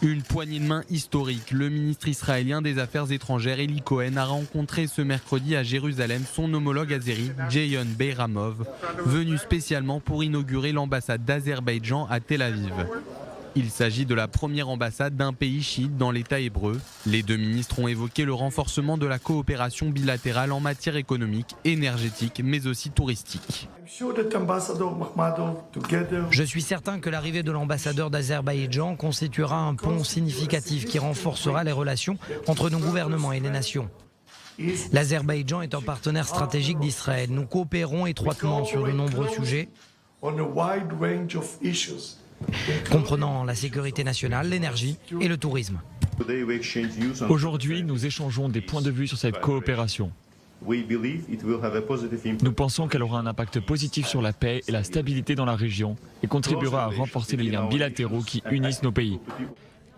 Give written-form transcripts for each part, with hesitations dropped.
Une poignée de main historique. Le ministre israélien des Affaires étrangères Eli Cohen a rencontré ce mercredi à Jérusalem son homologue azéri Jayon Beiramov, venu spécialement pour inaugurer l'ambassade d'Azerbaïdjan à Tel Aviv. Il s'agit de la première ambassade d'un pays chiite dans l'État hébreu. Les deux ministres ont évoqué le renforcement de la coopération bilatérale en matière économique, énergétique, mais aussi touristique. Je suis certain que l'arrivée de l'ambassadeur d'Azerbaïdjan constituera un pont significatif qui renforcera les relations entre nos gouvernements et les nations. L'Azerbaïdjan est un partenaire stratégique d'Israël. Nous coopérons étroitement sur de nombreux sujets, comprenant la sécurité nationale, l'énergie et le tourisme. Aujourd'hui, nous échangeons des points de vue sur cette coopération. Nous pensons qu'elle aura un impact positif sur la paix et la stabilité dans la région et contribuera à renforcer les liens bilatéraux qui unissent nos pays.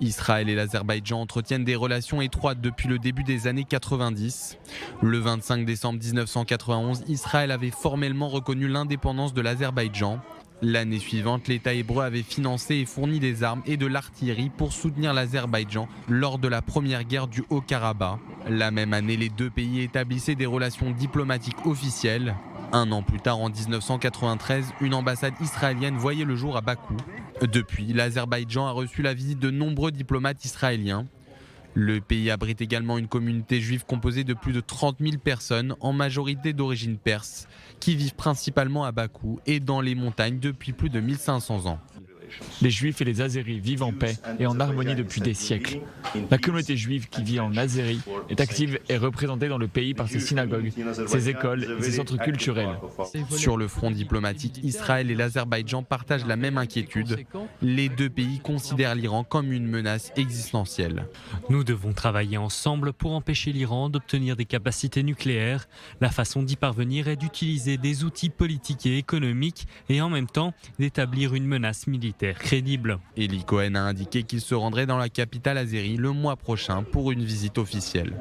Israël et l'Azerbaïdjan entretiennent des relations étroites depuis le début des années 90. Le 25 décembre 1991, Israël avait formellement reconnu l'indépendance de l'Azerbaïdjan. L'année suivante, l'État hébreu avait financé et fourni des armes et de l'artillerie pour soutenir l'Azerbaïdjan lors de la première guerre du Haut-Karabakh. La même année, les deux pays établissaient des relations diplomatiques officielles. Un an plus tard, en 1993, une ambassade israélienne voyait le jour à Bakou. Depuis, l'Azerbaïdjan a reçu la visite de nombreux diplomates israéliens. Le pays abrite également une communauté juive composée de plus de 30 000 personnes, en majorité d'origine perse, qui vivent principalement à Bakou et dans les montagnes depuis plus de 1500 ans. Les Juifs et les Azéris vivent en paix et en harmonie depuis des siècles. La communauté juive qui vit en Azérie est active et représentée dans le pays par ses synagogues, ses écoles et ses centres culturels. Sur le front diplomatique, Israël et l'Azerbaïdjan partagent la même inquiétude. Les deux pays considèrent l'Iran comme une menace existentielle. Nous devons travailler ensemble pour empêcher l'Iran d'obtenir des capacités nucléaires. La façon d'y parvenir est d'utiliser des outils politiques et économiques et en même temps d'établir une menace militaire crédible. Eli Cohen a indiqué qu'il se rendrait dans la capitale azérie le mois prochain pour une visite officielle.